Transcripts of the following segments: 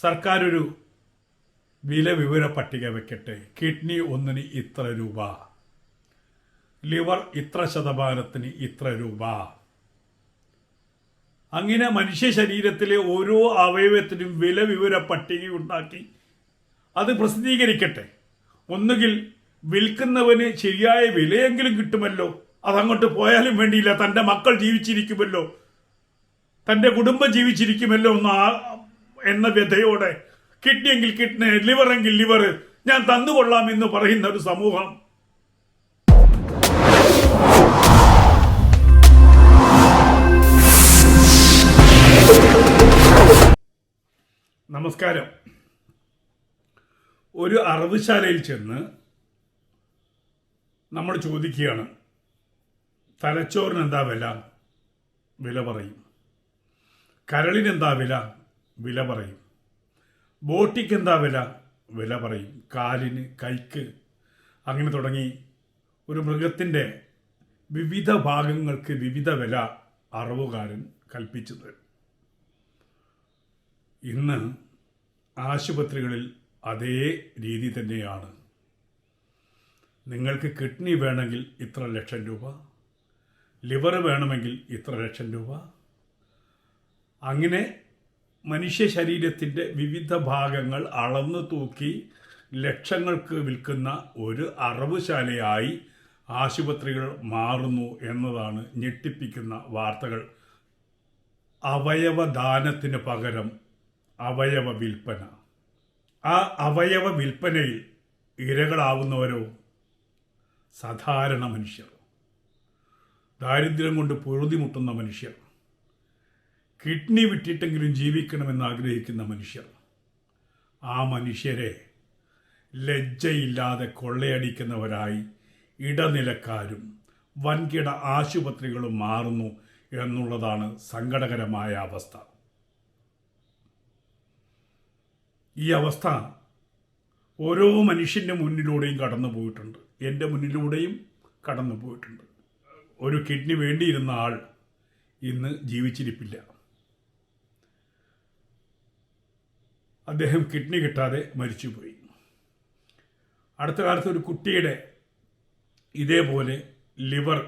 സർക്കാർ ഒരു വില വിവര പട്ടിക വെക്കട്ടെ. കിഡ്നി ഒന്നിന് ഇത്ര രൂപ, ലിവർ ഇത്ര ശതമാനത്തിന് ഇത്ര രൂപ. അങ്ങനെ മനുഷ്യ ശരീരത്തിലെ ഓരോ അവയവത്തിനും വില വിവര പട്ടിക ഉണ്ടാക്കി അത് പ്രസിദ്ധീകരിക്കട്ടെ. ഒന്നുകിൽ വിൽക്കുന്നവന് ശരിയായ വിലയെങ്കിലും കിട്ടുമല്ലോ, അതങ്ങോട്ട് പോയാലും വേണ്ടിയില്ല, തൻ്റെ മക്കൾ ജീവിച്ചിരിക്കുമല്ലോ, തൻ്റെ കുടുംബം ജീവിച്ചിരിക്കുമല്ലോ എന്ന വ്യതയോടെ കിഡ്നി എങ്കിൽ കിഡ്നി, ലിവർ എങ്കിൽ ലിവർ ഞാൻ തന്നുകൊള്ളാം എന്ന് പറയുന്ന ഒരു സമൂഹം. നമസ്കാരം. ഒരു അറവുശാലയിൽ ചെന്ന് നമ്മൾ ചോദിക്കുകയാണ്, തലച്ചോറിന് എന്താ വില? വില പറയും. കരളിന് എന്താ വില? വില പറയും. ബോട്ടിക്ക് എന്താ വില? വില പറയും. കാലിന്, കൈക്ക്, അങ്ങനെ തുടങ്ങി ഒരു മൃഗത്തിൻ്റെ വിവിധ ഭാഗങ്ങൾക്ക് വിവിധ വില അറവുകാരൻ കൽപ്പിച്ചു തരും. ഇന്ന് ആശുപത്രികളിൽ അതേ രീതി തന്നെയാണ്. നിങ്ങൾക്ക് കിഡ്നി വേണമെങ്കിൽ ഇത്ര ലക്ഷം രൂപ, ലിവർ വേണമെങ്കിൽ ഇത്ര ലക്ഷം രൂപ. അങ്ങനെ മനുഷ്യ ശരീരത്തിൻ്റെ വിവിധ ഭാഗങ്ങൾ അളന്നു തൂക്കി ലക്ഷങ്ങൾക്ക് വിൽക്കുന്ന ഒരു അറവുശാലയായി ആശുപത്രികൾ മാറുന്നു എന്നതാണ് ഞെട്ടിപ്പിക്കുന്ന വാർത്തകൾ. അവയവദാനത്തിന് പകരം അവയവ വിൽപ്പന. ആ അവയവ വിൽപ്പനയിൽ ഇരകളാവുന്നവരോ സാധാരണ മനുഷ്യർ, ദാരിദ്ര്യം കൊണ്ട് പൊറുതിമുട്ടുന്ന മനുഷ്യർ, കിഡ്നി വിട്ടിട്ടെങ്കിലും ജീവിക്കണമെന്ന് ആഗ്രഹിക്കുന്ന മനുഷ്യർ. ആ മനുഷ്യരെ ലജ്ജയില്ലാതെ കൊള്ളയടിക്കുന്നവരായി ഇടനിലക്കാരും വൻകിട ആശുപത്രികളും മാറുന്നു എന്നുള്ളതാണ് സങ്കടകരമായ അവസ്ഥ. ഈ അവസ്ഥ ഓരോ മനുഷ്യൻ്റെ മുന്നിലൂടെയും കടന്നു പോയിട്ടുണ്ട്. എൻ്റെ മുന്നിലൂടെയും കടന്നു പോയിട്ടുണ്ട്. ഒരു കിഡ്നി വേണ്ടിയിരുന്ന ആൾ ഇന്ന് ജീവിച്ചിരിപ്പില്ല. അദ്ദേഹം കിഡ്നി കിട്ടാതെ മരിച്ചുപോയി. അടുത്ത കാലത്ത് ഒരു കുട്ടിയുടെ ഇതേപോലെ ലിവർ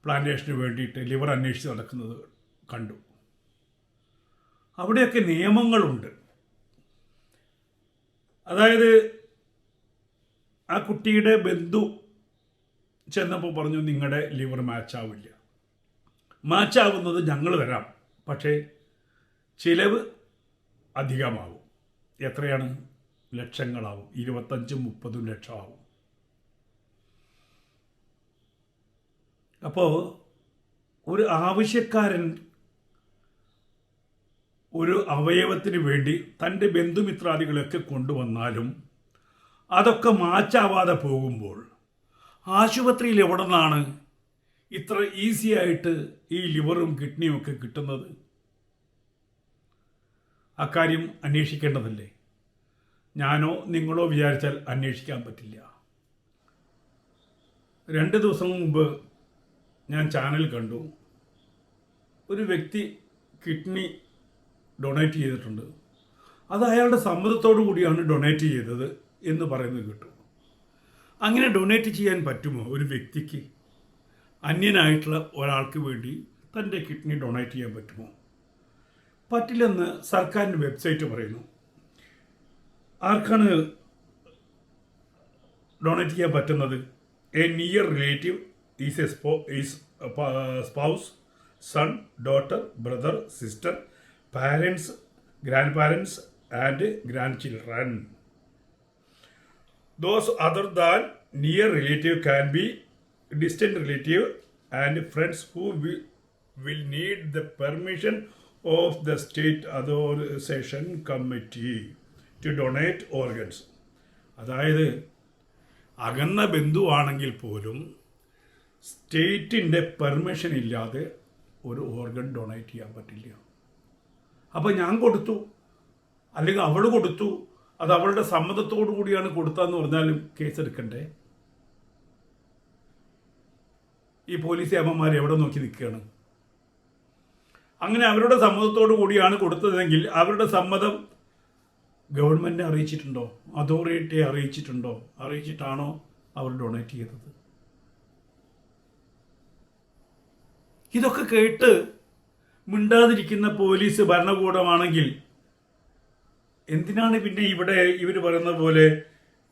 പ്ലാന്റേഷന് വേണ്ടിയിട്ട് ലിവർ അന്വേഷിച്ച് നടക്കുന്നത് കണ്ടു. അവിടെയൊക്കെ നിയമങ്ങളുണ്ട്. അതായത് ആ കുട്ടിയുടെ ബന്ധു ചെന്നപ്പോൾ പറഞ്ഞു, നിങ്ങളുടെ ലിവർ മാച്ചാവില്ല, മാച്ചാവുന്നത് ഞങ്ങൾ തരാം, പക്ഷേ ചിലവ് അധികമാവും. എത്രയാണ്? ലക്ഷങ്ങളാവും. 25-30 ലക്ഷമാവും. അപ്പോൾ ഒരു ആവശ്യക്കാരൻ ഒരു അവയവത്തിന് വേണ്ടി തൻ്റെ ബന്ധുമിത്രാദികളൊക്കെ കൊണ്ടുവന്നാലും അതൊക്കെ മാച്ചാവാതെ പോകുമ്പോൾ ആശുപത്രിയിൽ എവിടെ നിന്നാണ് ഇത്ര ഈസി ആയിട്ട് ഈ ലിവറും കിഡ്നിയും ഒക്കെ കിട്ടുന്നത്? അക്കാര്യം അന്വേഷിക്കേണ്ടതല്ലേ? ഞാനോ നിങ്ങളോ വിചാരിച്ചാൽ അന്വേഷിക്കാൻ പറ്റില്ല. 2 ദിവസം മുമ്പ് ഞാൻ ചാനൽ കണ്ടു, ഒരു വ്യക്തി കിഡ്നി ഡൊണേറ്റ് ചെയ്തിട്ടുണ്ട്. അത് അയാളുടെ സമ്മതത്തോടു കൂടിയാണ് ഡൊണേറ്റ് ചെയ്തത് എന്ന് പറയുന്നത് കേട്ടു. അങ്ങനെ ഡൊണേറ്റ് ചെയ്യാൻ പറ്റുമോ ഒരു വ്യക്തിക്ക്? അന്യനായിട്ടുള്ള ഒരാൾക്ക് വേണ്ടി തൻ്റെ കിഡ്നി ഡൊണേറ്റ് ചെയ്യാൻ പറ്റുമോ? പറ്റില്ലെന്ന് സർക്കാരിൻ്റെ വെബ്സൈറ്റ് പറയുന്നു. ആർക്കാണ് ഡൊണേറ്റ് ചെയ്യാൻ പറ്റുന്നത്? A near relative is spouse, son, daughter, brother, sister, parents, grandparents and grandchildren. Those other than near relative can be distant relative and friends who will need the permission of the state authorization committee to donate organs. അതായത് അകന്ന ബന്ധുവാണെങ്കിൽ പോലും സ്റ്റേറ്റിൻ്റെ permission ഇല്ലാതെ ഒരു organ donate ചെയ്യാൻ പറ്റില്ല. അപ്പോൾ ഞാൻ കൊടുത്തു, അല്ലെങ്കിൽ അവൾ കൊടുത്തു, അത് അവളുടെ സമ്മതത്തോടു കൂടിയാണ് കൊടുത്തതെന്ന് പറഞ്ഞാലും കേസെടുക്കണ്ടേ? ഈ പോലീസ് അമ്മമാർ എവിടെ നോക്കി നിൽക്കുകയാണ്? അങ്ങനെ അവരുടെ സമ്മതത്തോടു കൂടിയാണ് കൊടുത്തതെങ്കിൽ അവരുടെ സമ്മതം ഗവൺമെൻറ്റിനെ അറിയിച്ചിട്ടുണ്ടോ, അതോറിറ്റിയെ അറിയിച്ചിട്ടുണ്ടോ, അറിയിച്ചിട്ടാണോ അവർ ഡൊണേറ്റ് ചെയ്തത്? ഇതൊക്കെ കേട്ട് മിണ്ടാതിരിക്കുന്ന പോലീസ് ഭരണകൂടമാണെങ്കിൽ എന്തിനാണ് പിന്നെ ഇവിടെ ഇവർ പറയുന്ന പോലെ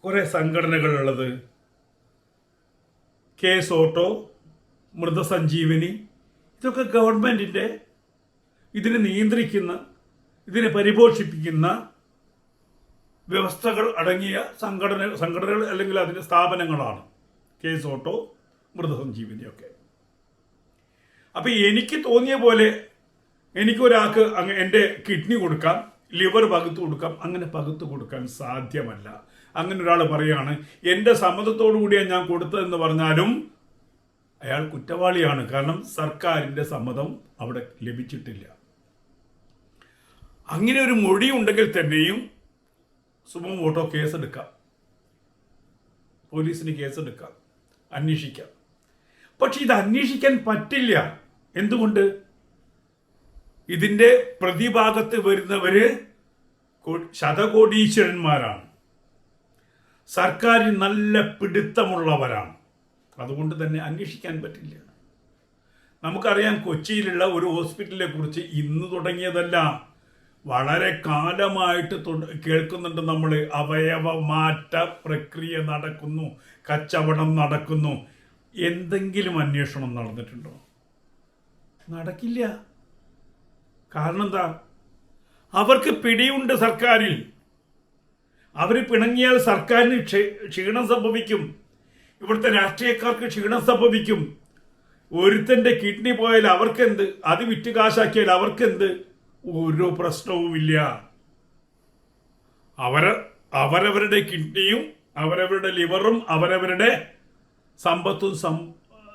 കുറേ സംഘടനകളുള്ളത്? കേസ് ഓട്ടോ, മൃതസഞ്ജീവനി, ഇതൊക്കെ ഗവൺമെൻറ്റിൻ്റെ ഇതിനെ നിയന്ത്രിക്കുന്ന, ഇതിനെ പരിപോഷിപ്പിക്കുന്ന വ്യവസ്ഥകൾ അടങ്ങിയ സംഘടനകൾ അല്ലെങ്കിൽ അതിൻ്റെ സ്ഥാപനങ്ങളാണ് കേസ് ഓട്ടോ, മൃതസഞ്ജീവനിയൊക്കെ. അപ്പം എനിക്ക് തോന്നിയ പോലെ എനിക്കൊരാൾക്ക് എൻ്റെ കിഡ്നി കൊടുക്കാം, ലിവർ പകുത്ത് കൊടുക്കാം. അങ്ങനെ പകുത്ത് കൊടുക്കാൻ സാധ്യമല്ല. അങ്ങനെ ഒരാൾ പറയാണ് എൻ്റെ സമ്മതത്തോടു കൂടിയാണ് ഞാൻ കൊടുത്തതെന്ന് പറഞ്ഞാലും അയാൾ കുറ്റവാളിയാണ്. കാരണം സർക്കാരിൻ്റെ സമ്മതം അവിടെ ലഭിച്ചിട്ടില്ല. അങ്ങനെ ഒരു മൊഴി ഉണ്ടെങ്കിൽ തന്നെയും സുമോ വോട്ടോ കേസെടുക്കാം, പോലീസിന് കേസെടുക്കാം, അന്വേഷിക്കാം. പക്ഷെ ഇത് അന്വേഷിക്കാൻ പറ്റില്ല. എന്തുകൊണ്ട്? ഇതിൻ്റെ പ്രതിഭാഗത്ത് വരുന്നവര് ശതകോടീശ്വരന്മാരാണ്, സർക്കാരിന് നല്ല പിടുത്തമുള്ളവരാണ്. അതുകൊണ്ട് തന്നെ അന്വേഷിക്കാൻ പറ്റില്ല. നമുക്കറിയാം, കൊച്ചിയിലുള്ള ഒരു ഹോസ്പിറ്റലിനെ കുറിച്ച് ഇന്ന് തുടങ്ങിയതല്ല, വളരെ കാലമായിട്ട് കേൾക്കുന്നുണ്ട് നമ്മൾ. അവയവ മാറ്റ പ്രക്രിയ നടക്കുന്നു, കച്ചവടം നടക്കുന്നു. എന്തെങ്കിലും അന്വേഷണം നടന്നിട്ടുണ്ടോ? നടക്കില്ല. കാരണം എന്താ? അവർക്ക് പിടിയുണ്ട് സർക്കാരിൽ. അവർ പിണങ്ങിയാൽ സർക്കാരിന് ക്ഷീണം സംഭവിക്കും, ഇവിടുത്തെ രാഷ്ട്രീയക്കാർക്ക് ക്ഷീണം സംഭവിക്കും. ഒരുത്തൻ്റെ കിഡ്നി പോയാൽ അവർക്കെന്ത്? അത് വിറ്റ് കാശാക്കിയാൽ അവർക്കെന്ത്? ഒരു പ്രശ്നവുമില്ല. അവരവരുടെ കിഡ്നിയും അവരവരുടെ ലിവറും അവരവരുടെ സമ്പത്തും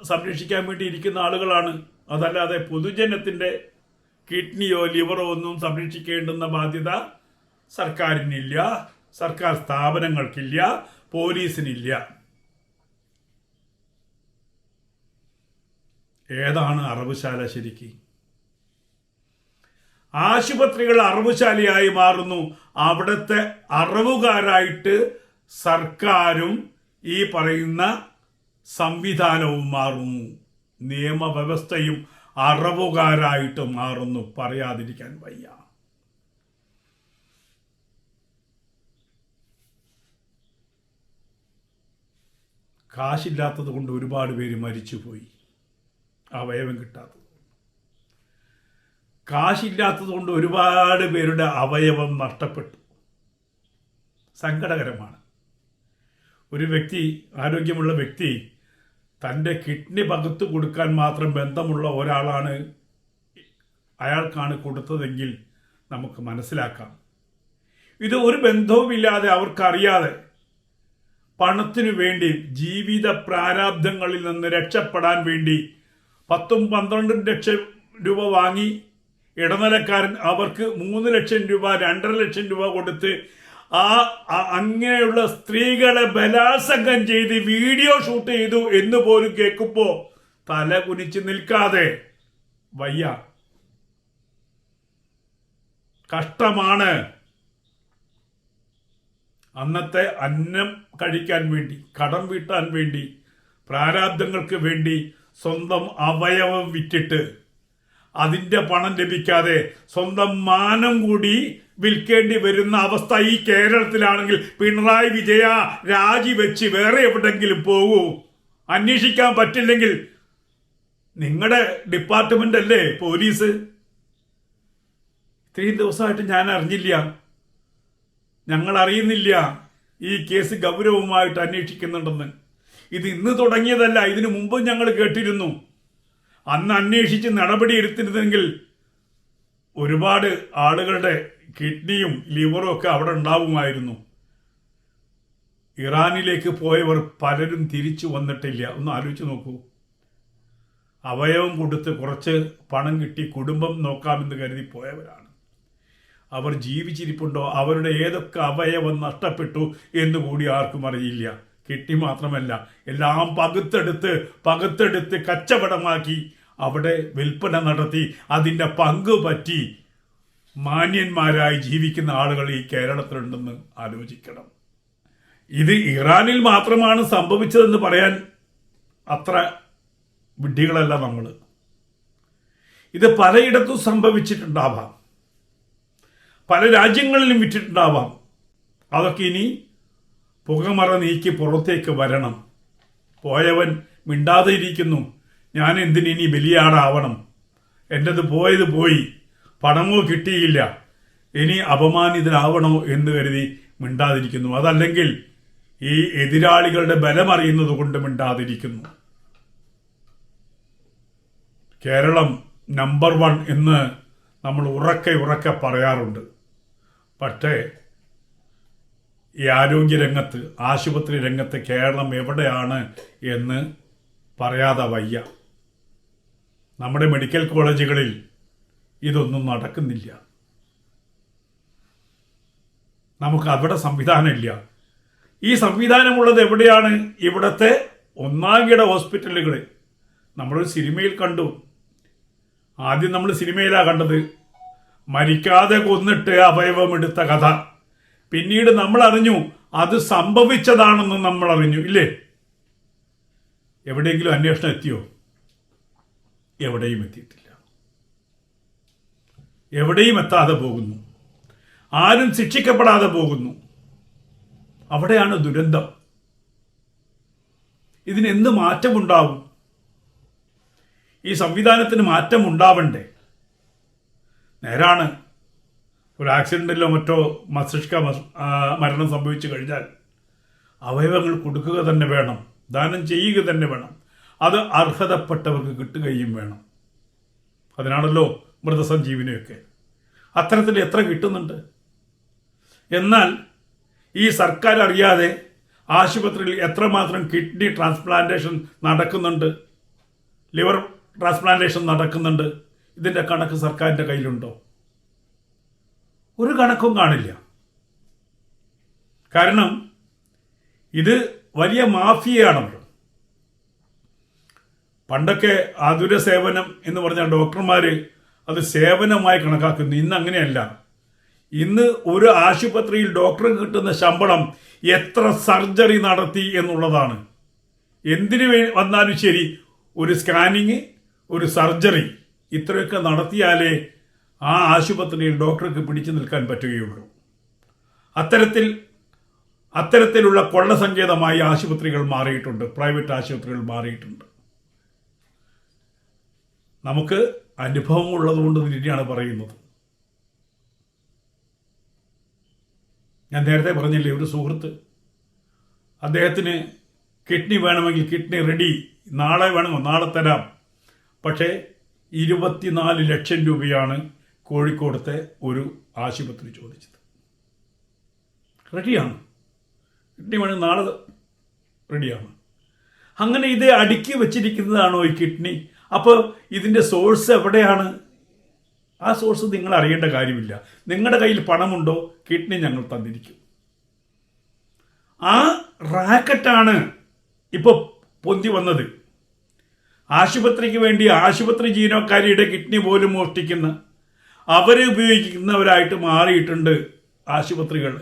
സംരക്ഷിക്കാൻ വേണ്ടി ഇരിക്കുന്ന ആളുകളാണ്. അതല്ലാതെ പൊതുജനത്തിൻ്റെ കിഡ്നിയോ ലിവറോ ഒന്നും സംരക്ഷിക്കേണ്ടുന്ന ബാധ്യത സർക്കാരിനില്ല, സർക്കാർ സ്ഥാപനങ്ങൾക്കില്ല, പോലീസിനില്ല. ഏതാണ് അറവുശാല ശരിക്ക്? ആശുപത്രികൾ അറവുശാലയായി മാറുന്നു. അവിടുത്തെ അറവുകാരായിട്ട് സർക്കാരും ഈ പറയുന്ന സംവിധാനവും മാറുന്നു. നിയമവ്യവസ്ഥയും അറവുകാരായിട്ട് മാറുന്നു. പറയാതിരിക്കാൻ വയ്യ. കാശില്ലാത്തത് കൊണ്ട് ഒരുപാട് പേര് മരിച്ചുപോയി, അവയവം കിട്ടാത്തത്. കാശില്ലാത്തത് കൊണ്ട് ഒരുപാട് പേരുടെ അവയവം നഷ്ടപ്പെട്ടു. സങ്കടകരമാണ്. ഒരു വ്യക്തി, ആരോഗ്യമുള്ള വ്യക്തി, തൻ്റെ കിഡ്നി പകുത്തു കൊടുക്കാൻ മാത്രം ബന്ധമുള്ള ഒരാളാണ്, അയാൾക്കാണ് കൊടുത്തതെങ്കിൽ നമുക്ക് മനസ്സിലാക്കാം. ഇത് ഒരു ബന്ധവുമില്ലാതെ, അവർക്കറിയാതെ, പണത്തിനു വേണ്ടി, ജീവിത പ്രാരാബ്ദങ്ങളിൽ നിന്ന് രക്ഷപ്പെടാൻ വേണ്ടി 10-12 ലക്ഷം രൂപ വാങ്ങി ഇടനിലക്കാരൻ അവർക്ക് 3 ലക്ഷം രൂപ, 2.5 ലക്ഷം രൂപ കൊടുത്ത് അങ്ങനെയുള്ള സ്ത്രീകളെ ബലാത്സംഗം ചെയ്ത് വീഡിയോ ഷൂട്ട് ചെയ്തു എന്ന് പോലും കേൾക്കുമ്പോ തല കുനിച്ച് നിൽക്കാതെ വയ്യ. കഷ്ടമാണ്. അന്നത്തെ അന്നം കഴിക്കാൻ വേണ്ടി, കടം വീട്ടാൻ വേണ്ടി, പ്രാരാബ്ദങ്ങൾക്ക് വേണ്ടി സ്വന്തം അവയവം വിറ്റിട്ട് അതിൻ്റെ പണം ലഭിക്കാതെ സ്വന്തം മാനം കൂടി വിൽക്കേണ്ടി വരുന്ന അവസ്ഥ ഈ കേരളത്തിലാണെങ്കിൽ പിണറായി വിജയ രാജിവെച്ച് വേറെ എവിടെങ്കിലും പോകൂ. അന്വേഷിക്കാൻ പറ്റില്ലെങ്കിൽ നിങ്ങളുടെ ഡിപ്പാർട്ട്മെന്റ് അല്ലേ പോലീസ്? ഇത്രയും ദിവസമായിട്ട് ഞാൻ അറിഞ്ഞില്ല, ഞങ്ങൾ അറിയുന്നില്ല ഈ കേസ് ഗൗരവമായിട്ട് അന്വേഷിക്കുന്നുണ്ടെന്ന്. ഇത് ഇന്ന് തുടങ്ങിയതല്ല, ഇതിനു മുമ്പും ഞങ്ങൾ കേട്ടിരുന്നു. അന്ന് അന്വേഷിച്ച് നടപടി എടുത്തിരുന്നെങ്കിൽ ഒരുപാട് ആളുകളുടെ കിഡ്നിയും ലിവറും ഒക്കെ അവിടെ ഉണ്ടാവുമായിരുന്നു. ഇറാനിലേക്ക് പോയവർ പലരും തിരിച്ചു വന്നിട്ടില്ല. ഒന്ന് ആലോചിച്ച് നോക്കൂ. അവയവം കൊടുത്ത് കുറച്ച് പണം കിട്ടി കുടുംബം നോക്കാമെന്ന് കരുതി പോയവരാണ്. അവർ ജീവിച്ചിരിപ്പുണ്ടോ, അവരുടെ ഏതൊക്കെ അവയവം നഷ്ടപ്പെട്ടു എന്നുകൂടി ആർക്കും അറിയില്ല. കിഡ്നി മാത്രമല്ല, എല്ലാം പകുത്തെടുത്ത് കച്ചവടമാക്കി അവിടെ വിൽപ്പന നടത്തി അതിൻ്റെ പങ്ക് പറ്റി മാന്യന്മാരായി ജീവിക്കുന്ന ആളുകൾ ഈ കേരളത്തിലുണ്ടെന്ന് ആലോചിക്കണം. ഇത് ഇറാനിൽ മാത്രമാണ് സംഭവിച്ചതെന്ന് പറയാൻ അത്ര വിഡ്ഢികളല്ല നമ്മൾ. ഇത് പലയിടത്തും സംഭവിച്ചിട്ടുണ്ടാവാം, പല രാജ്യങ്ങളിലും വിറ്റിട്ടുണ്ടാവാം. അതൊക്കെ ഇനി പുകമറ നീക്കി പുറത്തേക്ക് വരണം. പോയവൻ മിണ്ടാതെ ഇരിക്കുന്നു. ഞാൻ എന്തിനി ബലിയാടാവണം, എൻ്റെത് പോയത് പോയി, പണമോ കിട്ടിയില്ല, ഇനി അപമാനിതനാവണോ എന്ന് കരുതി മിണ്ടാതിരിക്കുന്നു. അതല്ലെങ്കിൽ ഈ എതിരാളികളുടെ ബലമറിയുന്നത് കൊണ്ട് മിണ്ടാതിരിക്കുന്നു. കേരളം നമ്പർ 1 എന്ന് നമ്മൾ ഉറക്കെ പറയാറുണ്ട്. പക്ഷേ ഈ ആരോഗ്യരംഗത്ത്, ആശുപത്രി രംഗത്ത് കേരളം എവിടെയാണ് എന്ന് പറയാതെ വയ്യ. നമ്മുടെ മെഡിക്കൽ കോളേജുകളിൽ ഇതൊന്നും നടക്കുന്നില്ല. നമുക്ക് അവിടെ സംവിധാനമില്ല. ഈ സംവിധാനമുള്ളത് എവിടെയാണ്? ഇവിടുത്തെ ഒന്നാംകിട ഹോസ്പിറ്റലുകൾ. നമ്മളൊരു സിനിമയിൽ കണ്ടു. ആദ്യം നമ്മൾ സിനിമയിലാണ് കണ്ടത്, മരിക്കാതെ കൊന്നിട്ട് അവയവമെടുത്ത കഥ. പിന്നീട് നമ്മൾ അറിഞ്ഞു അത് സംഭവിച്ചതാണെന്ന് നമ്മൾ അറിഞ്ഞു, ഇല്ലേ? എവിടെയെങ്കിലും അന്വേഷണം എത്തിയോ? എവിടെയും എത്തിയിട്ടില്ല. എവിടെയും എത്താതെ പോകുന്നു. ആരും ശിക്ഷിക്കപ്പെടാതെ പോകുന്നു. അവിടെയാണ് ദുരന്തം. ഇതിനെന്ത് മാറ്റമുണ്ടാവും? ഈ സംവിധാനത്തിന് മാറ്റം ഉണ്ടാവണ്ടേ? നേരാണ്, ഒരു ആക്സിഡന്റിലോ മറ്റോ മസ്തിഷ്ക മരണം സംഭവിച്ചു കഴിഞ്ഞാൽ അവയവങ്ങൾ കൊടുക്കുക തന്നെ വേണം, ദാനം ചെയ്യുക തന്നെ വേണം. അത് അർഹതപ്പെട്ടവർക്ക് കിട്ടുകയും വേണം. അതിനാണല്ലോ മൃതസഞ്ജീവനിയൊക്കെ. അത്തരത്തിൽ എത്ര കിട്ടുന്നുണ്ട്? എന്നാൽ ഈ സർക്കാർ അറിയാതെ ആശുപത്രിയിൽ എത്രമാത്രം കിഡ്നി ട്രാൻസ്പ്ലാന്റേഷൻ നടക്കുന്നുണ്ട്, ലിവർ ട്രാൻസ്പ്ലാന്റേഷൻ നടക്കുന്നുണ്ട്, ഇതിൻ്റെ കണക്ക് സർക്കാരിൻ്റെ കയ്യിലുണ്ടോ? ഒരു കണക്കും കാണില്ല. കാരണം ഇത് വലിയ മാഫിയയാണല്ലോ. പണ്ടൊക്കെ ആതുര സേവനം എന്ന് പറഞ്ഞാൽ ഡോക്ടർമാർ അത് സേവനമായി കണക്കാക്കുന്നു. ഇന്ന് അങ്ങനെയല്ല. ഇന്ന് ഒരു ആശുപത്രിയിൽ ഡോക്ടർക്ക് കിട്ടുന്ന ശമ്പളം എത്ര സർജറി നടത്തി എന്നുള്ളതാണ്. എന്തിനു വന്നാലും ശരി, ഒരു സ്കാനിങ്, ഒരു സർജറി, ഇത്രയൊക്കെ നടത്തിയാലേ ആ ആശുപത്രിയിൽ ഡോക്ടർക്ക് പിടിച്ചു നിൽക്കാൻ പറ്റുകയുള്ളൂ. അത്തരത്തിലുള്ള കൊള്ളസങ്കേതമായി ആശുപത്രികൾ മാറിയിട്ടുണ്ട്, പ്രൈവറ്റ് ആശുപത്രികൾ മാറിയിട്ടുണ്ട്. നമുക്ക് അനുഭവം ഉള്ളതുകൊണ്ട് തന്നെയാണ് പറയുന്നത്. ഞാൻ നേരത്തെ പറഞ്ഞില്ലേ, ഒരു സുഹൃത്ത്, അദ്ദേഹത്തിന് കിഡ്നി വേണമെങ്കിൽ കിഡ്നി റെഡി, നാളെ വേണമെങ്കിൽ നാളെ തരാം. പക്ഷേ 24 ലക്ഷം രൂപയാണ് കോഴിക്കോടത്തെ ഒരു ആശുപത്രി ചോദിച്ചത്. റെഡിയാണ്, കിഡ്നി വേണമെങ്കിൽ നാളെ റെഡിയാണ്. അങ്ങനെ ഇത് അടുക്കി വെച്ചിരിക്കുന്നതാണോ ഈ കിഡ്നി? അപ്പോൾ ഇതിൻ്റെ സോഴ്സ് എവിടെയാണ്? ആ സോഴ്സ് നിങ്ങൾ അറിയേണ്ട കാര്യമില്ല. നിങ്ങളുടെ കയ്യിൽ പണമുണ്ടോ, കിഡ്നി ഞങ്ങൾ തന്നിരിക്കും. ആ റാക്കറ്റാണ് ഇപ്പോൾ പൊന്തി വന്നത്. ആശുപത്രിക്ക് വേണ്ടി ആശുപത്രി ജീവനക്കാരിയുടെ കിഡ്നി പോലും മോഷ്ടിക്കുന്ന, അവരെ ഉപയോഗിക്കുന്നവരായിട്ട് മാറിയിട്ടുണ്ട് ആശുപത്രികൾ.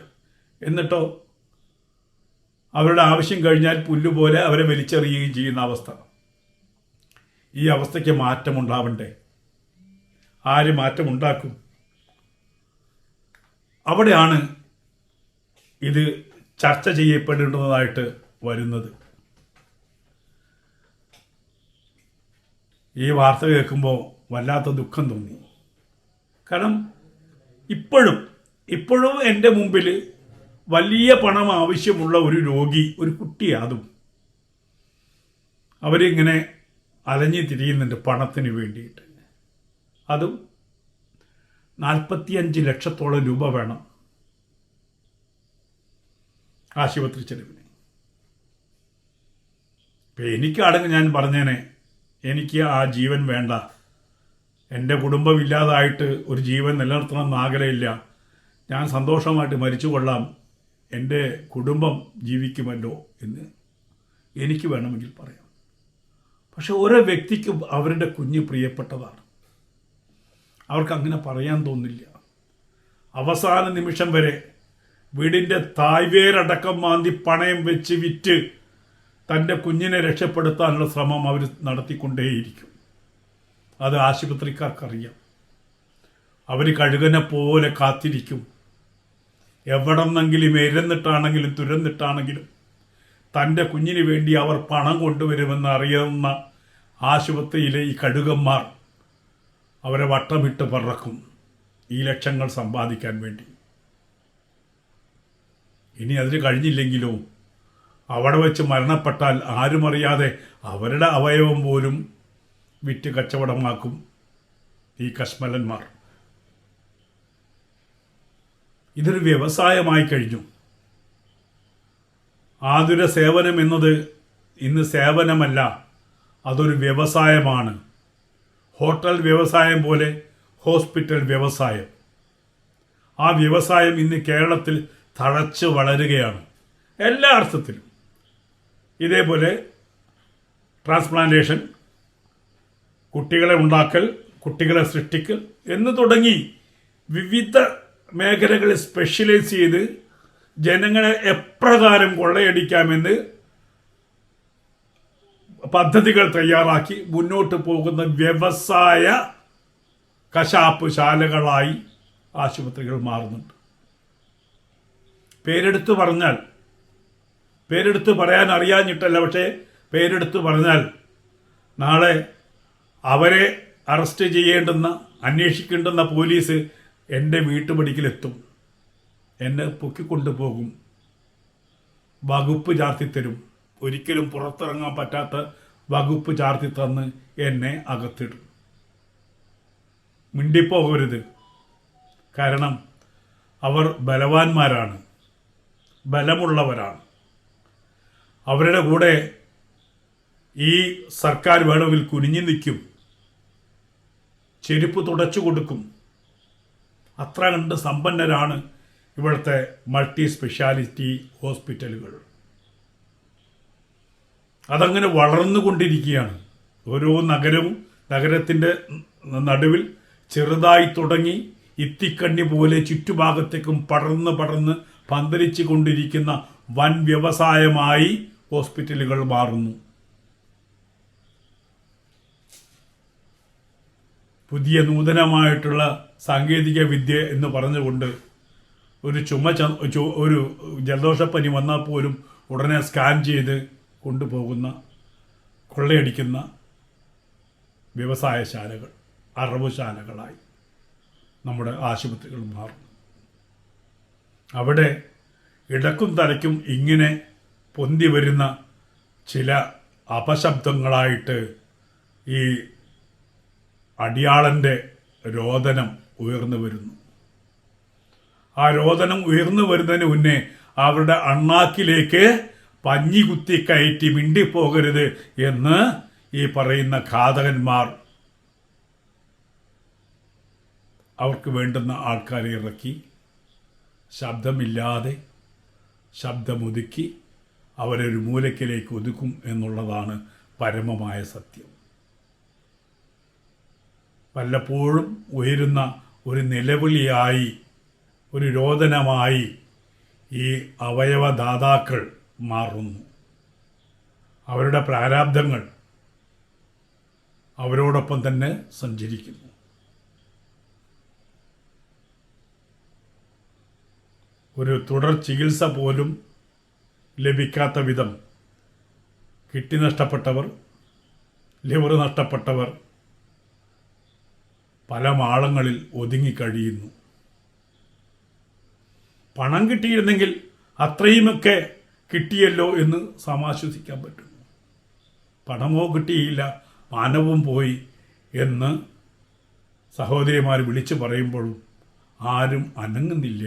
എന്നിട്ടോ അവരുടെ ആവശ്യം കഴിഞ്ഞാൽ പുല്ലുപോലെ അവരെ വലിച്ചെറിയുകയും ചെയ്യുന്ന അവസ്ഥ. ഈ അവസ്ഥയ്ക്ക് മാറ്റമുണ്ടാവണ്ടേ? ആര് മാറ്റമുണ്ടാക്കും? അവിടെയാണ് ഇത് ചർച്ച ചെയ്യപ്പെടേണ്ടതായിട്ട് വരുന്നത്. ഈ വാർത്ത കേൾക്കുമ്പോൾ വല്ലാത്ത ദുഃഖം തോന്നി. കാരണം ഇപ്പോഴും എൻ്റെ മുമ്പിൽ വലിയ പണം ആവശ്യമുള്ള ഒരു രോഗി, ഒരു കുട്ടിയാണ്. അതും അവരിങ്ങനെ അലഞ്ഞു തിരിയുന്നുണ്ട് പണത്തിന് വേണ്ടിയിട്ട്. അതും 45 ലക്ഷത്തോളം രൂപ വേണം ആശുപത്രി ചെലവിന്. ഇപ്പം എനിക്കാണെങ്കിൽ ഞാൻ പറഞ്ഞേനെ, എനിക്ക് ആ ജീവൻ വേണ്ട, എൻ്റെ കുടുംബം ഇല്ലാതായിട്ട് ഒരു ജീവൻ നിലനിർത്തണം എന്ന് ആഗ്രഹമില്ല, ഞാൻ സന്തോഷമായിട്ട് മരിച്ചു കൊള്ളാം, എൻ്റെ കുടുംബം ജീവിക്കുമല്ലോ എന്ന് എനിക്ക് വേണമെങ്കിൽ പറയാം. പക്ഷെ ഓരോ വ്യക്തിക്കും അവരുടെ കുഞ്ഞ് പ്രിയപ്പെട്ടതാണ്. അവർക്ക് അങ്ങനെ പറയാൻ തോന്നില്ല. അവസാന നിമിഷം വരെ വീടിൻ്റെ തായ്വേരടക്കം മാന്തി പണയം വെച്ച് വിറ്റ് തൻ്റെ കുഞ്ഞിനെ രക്ഷപ്പെടുത്താനുള്ള ശ്രമം അവർ നടത്തിക്കൊണ്ടേയിരിക്കും. അത് ആശുപത്രിക്കാർക്കറിയാം. അവർ കഴുകനെ പോലെ കാത്തിരിക്കും. എവിടെന്നെങ്കിലും എരന്നിട്ടാണെങ്കിലും തുരന്നിട്ടാണെങ്കിലും തൻ്റെ കുഞ്ഞിന് വേണ്ടി അവർ പണം കൊണ്ടുവരുമെന്ന് അറിയുന്ന ആശുപത്രിയിലെ ഈ കഴുകന്മാർ അവരെ വട്ടമിട്ട് പറക്കും ഈ ലക്ഷങ്ങൾ സമ്പാദിക്കാൻ വേണ്ടി. ഇനി അതിന് കഴിഞ്ഞില്ലെങ്കിലോ അവിടെ വെച്ച് മരണപ്പെട്ടാൽ ആരും അറിയാതെ അവരുടെ അവയവം പോലും വിറ്റ് കച്ചവടമാക്കും ഈ കശ്മലന്മാർ. ഇതൊരു വ്യവസായമായി കഴിഞ്ഞു. ആതുര സേവനം എന്നത് ഇന്ന് സേവനമല്ല, അതൊരു വ്യവസായമാണ്. ഹോട്ടൽ വ്യവസായം പോലെ ഹോസ്പിറ്റൽ വ്യവസായം. ആ വ്യവസായം ഇന്ന് കേരളത്തിൽ തഴച്ച് വളരുകയാണ് എല്ലാ അർത്ഥത്തിലും. ഇതേപോലെ ട്രാൻസ്പ്ലാന്റേഷൻ, കുട്ടികളെ ഉണ്ടാക്കൽ, കുട്ടികളെ സൃഷ്ടിക്കൽ എന്ന് തുടങ്ങി വിവിധ മേഖലകളിൽ സ്പെഷ്യലൈസ് ചെയ്ത് ജനങ്ങളെ എപ്രകാരം കൊള്ളയടിക്കാമെന്ന് പദ്ധതികൾ തയ്യാറാക്കി മുന്നോട്ട് പോകുന്ന വ്യവസായ കശാപ്പ് ശാലകളായി ആശുപത്രികൾ മാറുന്നുണ്ട്. പേരെടുത്ത് പറയാൻ അറിയാഞ്ഞിട്ടല്ല, പക്ഷേ പേരെടുത്ത് പറഞ്ഞാൽ നാളെ അവരെ അറസ്റ്റ് ചെയ്യേണ്ടുന്ന, അന്വേഷിക്കേണ്ടുന്ന പോലീസ് എൻ്റെ വീട്ടുപടിക്കലെത്തും, എന്നെ പൊക്കിക്കൊണ്ടുപോകും, വകുപ്പ് ചാർത്തിത്തരും. ഒരിക്കലും പുറത്തിറങ്ങാൻ പറ്റാത്ത വകുപ്പ് ചാർത്തി തന്ന് എന്നെ അകത്തിടും. മിണ്ടിപ്പോകരുത്. കാരണം അവർ ബലവാന്മാരാണ്, ബലമുള്ളവരാണ്. അവരുടെ കൂടെ ഈ സർക്കാർ വേണമെങ്കിൽ കുനിഞ്ഞു നിൽക്കും, ചെരുപ്പ് തുടച്ചു കൊടുക്കും. അത്ര കണ്ട് സമ്പന്നരാണ് ഇവിടുത്തെ മൾട്ടി സ്പെഷ്യാലിറ്റി ഹോസ്പിറ്റലുകൾ. അതങ്ങനെ വളർന്നുകൊണ്ടിരിക്കുകയാണ്. ഓരോ നഗരത്തിൻ്റെ നടുവിൽ ചെറുതായി തുടങ്ങി ഇത്തിക്കണ്ണി പോലെ ചുറ്റുഭാഗത്തേക്കും പടർന്ന് പന്തലിച്ചു കൊണ്ടിരിക്കുന്ന വൻ വ്യവസായമായി ഹോസ്പിറ്റലുകൾ മാറുന്നു. പുതിയ നൂതനമായിട്ടുള്ള സാങ്കേതിക വിദ്യ എന്ന് പറഞ്ഞുകൊണ്ട് ഒരു ഒരു ജലദോഷപ്പനി വന്നാൽ പോലും ഉടനെ സ്കാൻ ചെയ്ത് കൊണ്ടുപോകുന്ന, കൊള്ളയടിക്കുന്ന വ്യവസായശാലകൾ, അറവുശാലകളായി നമ്മുടെ ആശുപത്രികൾ മാറും. അവിടെ ഇടക്കും തലയ്ക്കും ഇങ്ങനെ പൊന്തി വരുന്ന ചില അപശബ്ദങ്ങളായിട്ട് ഈ അടിയാളൻ്റെ രോദനം ഉയർന്നു വരുന്നു. ആ രോദനം ഉയർന്നു വരുന്നതിന് മുന്നേ അവരുടെ അണ്ണാക്കിലേക്ക് പഞ്ഞി കുത്തി കയറ്റി മിണ്ടിപ്പോകരുത് എന്ന് ഈ പറയുന്ന ഘാതകന്മാർ അവർക്ക് വേണ്ടുന്ന ആൾക്കാരെ ഇറക്കി ശബ്ദമില്ലാതെ ശബ്ദമൊതുക്കി അവരെ ഒരു മൂലയ്ക്കിലേക്ക് ഒതുക്കും എന്നുള്ളതാണ് പരമമായ സത്യം. വല്ലപ്പോഴും ഉയരുന്ന ഒരു നിലവിളിയായി, ഒരു രോദനമായി ഈ അവയവദാതാക്കൾ മാറുന്നു. അവരുടെ പ്രാരാബ്ധങ്ങൾ അവരോടൊപ്പം തന്നെ സഞ്ചരിക്കുന്നു. ഒരു തുടർ ചികിത്സ പോലും ലഭിക്കാത്ത വിധം കിഡ്നി നഷ്ടപ്പെട്ടവർ, ലിവർ നഷ്ടപ്പെട്ടവർ പല മാളങ്ങളിൽ ഒതുങ്ങിക്കഴിയുന്നു. പണം കിട്ടിയിരുന്നെങ്കിൽ അത്രയുമൊക്കെ കിട്ടിയല്ലോ എന്ന് സമാശ്വസിക്കാൻ പറ്റും. പണമോ കിട്ടിയില്ല, മാനവും പോയി എന്ന് സഹോദരിമാർ വിളിച്ചു പറയുമ്പോഴും ആരും അനങ്ങുന്നില്ല.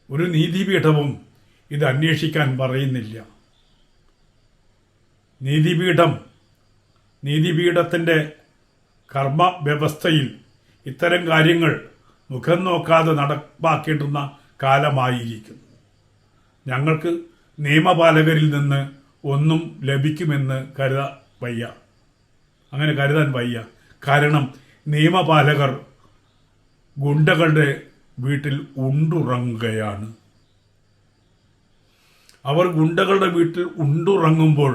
ഒരു നീതിപീഠവും ഇത് അന്വേഷിക്കാൻ പറയുന്നില്ല. നീതിപീഠത്തിൻ്റെ കർമ്മ വ്യവസ്ഥയിൽ ഇത്തരം കാര്യങ്ങൾ മുഖം നോക്കാതെ നടപ്പാക്കേണ്ടുന്ന കാലമായിരിക്കുന്നു. ഞങ്ങൾക്ക് നിയമപാലകരിൽ നിന്ന് ഒന്നും ലഭിക്കുമെന്ന് അങ്ങനെ കരുതാൻ വയ്യ. കാരണം നിയമപാലകർ ഗുണ്ടകളുടെ വീട്ടിൽ ഉണ്ടുറങ്ങുകയാണ്. അവർ ഗുണ്ടകളുടെ വീട്ടിൽ ഉണ്ടുറങ്ങുമ്പോൾ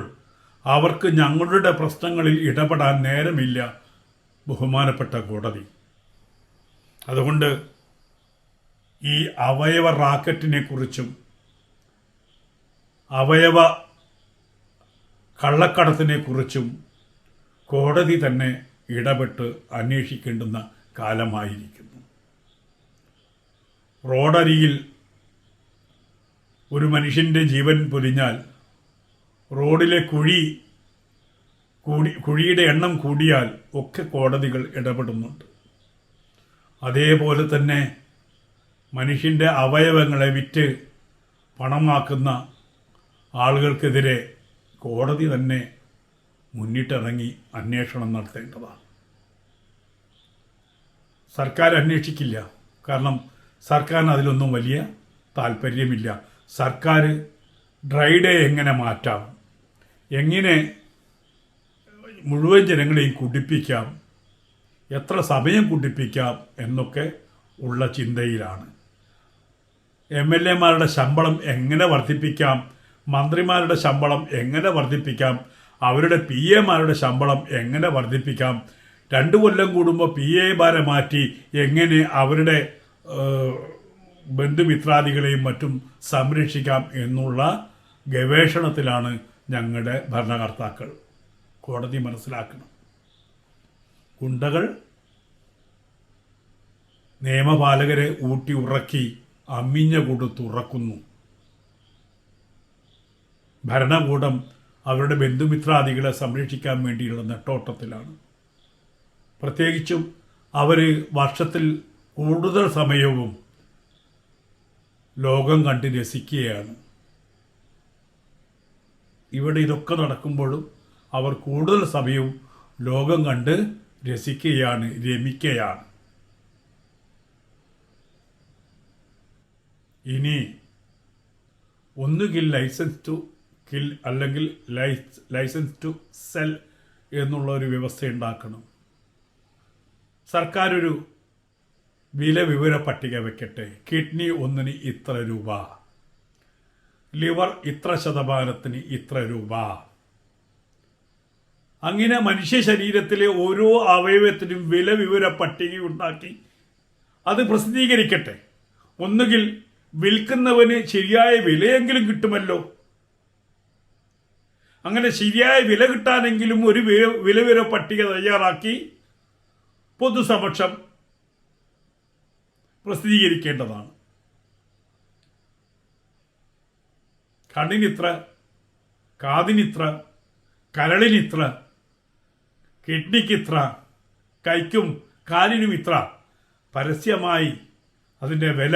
അവർക്ക് ഞങ്ങളുടെ പ്രശ്നങ്ങളിൽ ഇടപെടാൻ നേരമില്ല ബഹുമാനപ്പെട്ട കോടതി. അതുകൊണ്ട് ഈ അവയവ റാക്കറ്റിനെ കുറിച്ചും അവയവ കള്ളക്കടത്തിനെ കുറിച്ചും കോടതി തന്നെ ഇടപെട്ട് അന്വേഷിക്കേണ്ടുന്ന കാലമായിരിക്കുന്നു. റോഡരികിൽ ഒരു മനുഷ്യൻ്റെ ജീവൻ പൊലിഞ്ഞാൽ റോഡിലെ കുഴിയുടെ എണ്ണം കൂടിയാൽ ഒക്കെ കോടതികൾ ഇടപെടുന്നുണ്ട്. അതേപോലെ തന്നെ മനുഷ്യൻ്റെ അവയവങ്ങളെ വിറ്റ് പണമാക്കുന്ന ആളുകൾക്കെതിരെ കോടതി തന്നെ മുന്നിട്ടിറങ്ങി അന്വേഷണം നടത്തേണ്ടതാണ്. സർക്കാർ അന്വേഷിക്കില്ല. കാരണം സർക്കാരിന് അതിലൊന്നും വലിയ താല്പര്യമില്ല. സർക്കാർ ഡ്രൈ ഡേ എങ്ങനെ മാറ്റാം, എങ്ങനെ മുഴുവൻ ജനങ്ങളെയും കുടിപ്പിക്കാം, എത്ര സമയം കുടിപ്പിക്കാം എന്നൊക്കെ ഉള്ള ചിന്തയിലാണ്. MLA-മാരുടെ ശമ്പളം എങ്ങനെ വർദ്ധിപ്പിക്കാം, മന്ത്രിമാരുടെ ശമ്പളം എങ്ങനെ വർദ്ധിപ്പിക്കാം, അവരുടെ PA-മാരുടെ ശമ്പളം എങ്ങനെ വർദ്ധിപ്പിക്കാം, 2 കൊല്ലം കൂടുമ്പോൾ PA-മാരെ മാറ്റി എങ്ങനെ അവരുടെ ബന്ധുമിത്രാദികളെയും മറ്റും സംരക്ഷിക്കാം എന്നുള്ള ഗവേഷണത്തിലാണ് ഞങ്ങളുടെ ഭരണകർത്താക്കൾ. കോടതി മനസ്സിലാക്കണം, ഗുണ്ടകൾ നിയമപാലകരെ ഊട്ടി ഉറക്കി അമ്മിഞ്ഞ കൊടുത്തുറക്കുന്നു. ഭരണകൂടം അവരുടെ ബന്ധുമിത്രാദികളെ സംരക്ഷിക്കാൻ വേണ്ടിയുള്ള നെട്ടോട്ടത്തിലാണ്. പ്രത്യേകിച്ചും അവർ വർഷത്തിൽ കൂടുതൽ സമയവും ലോകം കണ്ട് രസിക്കുകയാണ്. ഇവിടെ ഇതൊക്കെ നടക്കുമ്പോഴും അവർ കൂടുതൽ സമയവും ലോകം കണ്ട് രമിക്കുകയാണ്. ഇനി ഒന്നുകിൽ ലൈസൻസ് ടു കിൽ അല്ലെങ്കിൽ ലൈസൻസ് ടു സെൽ എന്നുള്ള ഒരു വ്യവസ്ഥ ഉണ്ടാക്കണം. സർക്കാർ ഒരു വിവര പട്ടിക വെക്കട്ടെ. കിഡ്നി ഒന്നിന് ഇത്ര രൂപ, ലിവർ ഇത്ര ശതമാനത്തിന് ഇത്ര രൂപ. അങ്ങനെ മനുഷ്യ ശരീരത്തിലെ ഓരോ അവയവത്തിനും വിവര പട്ടിക ഉണ്ടാക്കി അത് പ്രസിദ്ധീകരിക്കട്ടെ. ഒന്നുകിൽ വിൽക്കുന്നവന് ശരിയായ വിലയെങ്കിലും കിട്ടുമല്ലോ. അങ്ങനെ ശരിയായ വില കിട്ടാനെങ്കിലും ഒരു വിവര പട്ടിക തയ്യാറാക്കി പൊതുസമക്ഷം പ്രസിദ്ധീകരിക്കേണ്ടതാണ്. കണ്ണിനിത്ര, കാതിനിത്ര, കരളിനിത്ര, കിഡ്നിക്കിത്ര, കൈക്കും കാലിനും ഇത്ര, പരസ്യമായി അതിൻ്റെ വില,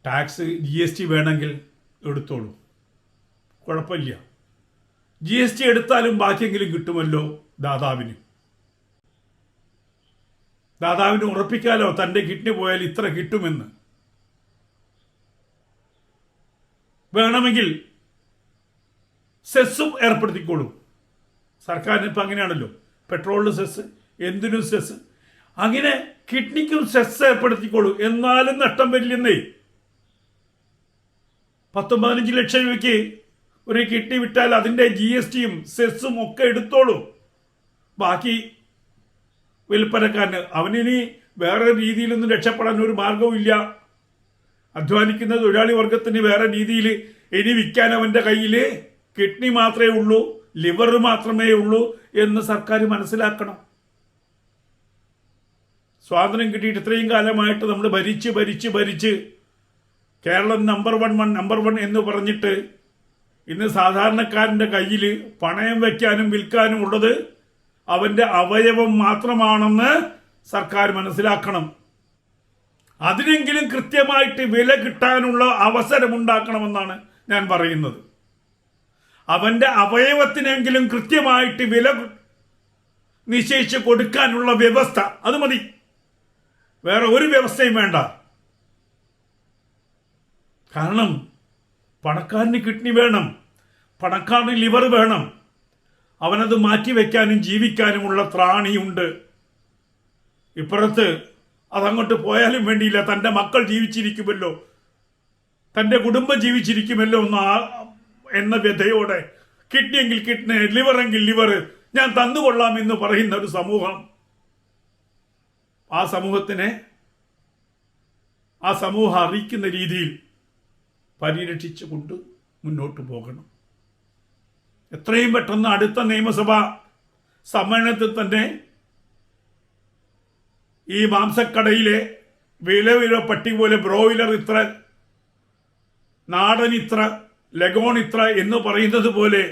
ടാക്സ് GST വേണമെങ്കിൽ എടുത്തോളൂ, കുഴപ്പമില്ല. GST എടുത്താലും ബാക്കിയെങ്കിലും കിട്ടുമല്ലോ ദാതാവിന്. ദാതാവിന് ഉറപ്പിക്കാലോ തൻ്റെ കിഡ്നി പോയാൽ ഇത്ര കിട്ടുമെന്ന്. വേണമെങ്കിൽ സെസ്സും ഏർപ്പെടുത്തിക്കോളൂ. സർക്കാരിന് ഇപ്പം അങ്ങനെയാണല്ലോ, പെട്രോളിന് സെസ്, എന്തിനും സെസ്. അങ്ങനെ കിഡ്നിക്കും സെസ് ഏർപ്പെടുത്തിക്കോളൂ. എന്നാലും നഷ്ടം വരില്ലെന്നേ. 10-15 ലക്ഷം രൂപയ്ക്ക് ഒരു കിഡ്നി വിറ്റാൽ അതിൻ്റെ GSTയും സെസ്സും ഒക്കെ എടുത്തോളൂ. ബാക്കി വിൽപ്പനക്കാരന് അവനിനി വേറെ രീതിയിലൊന്നും രക്ഷപ്പെടാൻ ഒരു മാർഗവും ഇല്ല. അധ്വാനിക്കുന്ന തൊഴിലാളി വർഗത്തിന് വേറെ രീതിയിൽ ഇനി വിൽക്കാൻ അവൻ്റെ കയ്യിൽ കിഡ്നി മാത്രമേ ഉള്ളൂ, ലിവർ മാത്രമേ ഉള്ളൂ എന്ന് സർക്കാർ മനസ്സിലാക്കണം. സ്വാതന്ത്ര്യം കിട്ടിയിട്ട് ഇത്രയും കാലമായിട്ട് നമ്മൾ ഭരിച്ച് കേരളം നമ്പർ വൺ എന്ന് പറഞ്ഞിട്ട് ഇന്ന് സാധാരണക്കാരൻ്റെ കയ്യിൽ പണയം വയ്ക്കാനും വിൽക്കാനും ഉള്ളത് അവൻ്റെ അവയവം മാത്രമാണെന്ന് സർക്കാർ മനസ്സിലാക്കണം. അതിനെങ്കിലും കൃത്യമായിട്ട് വില കിട്ടാനുള്ള അവസരമുണ്ടാക്കണമെന്നാണ് ഞാൻ പറയുന്നത്. അവൻ്റെ അവയവത്തിനെങ്കിലും കൃത്യമായിട്ട് വില നിശ്ചയിച്ച് കൊടുക്കാനുള്ള വ്യവസ്ഥ, അത് മതി. വേറെ ഒരു വ്യവസ്ഥയും വേണ്ട. കാരണം പണക്കാരന് കിഡ്നി വേണം, പണക്കാരന് ലിവർ വേണം, അവനത് മാറ്റിവെക്കാനും ജീവിക്കാനുമുള്ള ത്രാണിയുണ്ട്. ഇപ്പുറത്ത് അതങ്ങോട്ട് പോയാലും വേണ്ടിയില്ല, തൻ്റെ മക്കൾ ജീവിച്ചിരിക്കുമല്ലോ, തൻ്റെ കുടുംബം ജീവിച്ചിരിക്കുമല്ലോ എന്ന വ്യഥയോടെ കിഡ്നിയെങ്കിൽ കിഡ്നി, ലിവറെങ്കിൽ ലിവർ ഞാൻ തന്നുകൊള്ളാം എന്ന് പറയുന്ന ഒരു സമൂഹം. ആ സമൂഹം അറിയിക്കുന്ന രീതിയിൽ പരിരക്ഷിച്ചുകൊണ്ട് മുന്നോട്ട് പോകണം. എത്രയും പെട്ടെന്ന് അടുത്ത നിയമസഭാ സമ്മേളനത്തിൽ തന്നെ ഈ മാംസക്കടയിലെ വില പട്ടി പോലെ ബ്രോയിലർ ഇത്ര, നാടൻ ഇത്ര, ലഗോൺ ഇത്ര എന്ന് പറയുന്നത് പോലെ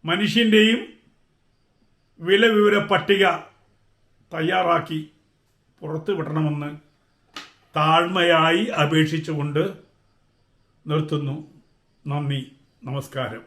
മനുഷ്യൻ്റെയും വില പട്ടിക തയ്യാറാക്കി പുറത്തു വിടണമെന്ന് താഴ്മയായി അപേക്ഷിച്ചുകൊണ്ട് നിർത്തുന്നു. നന്ദി, നമസ്കാരം.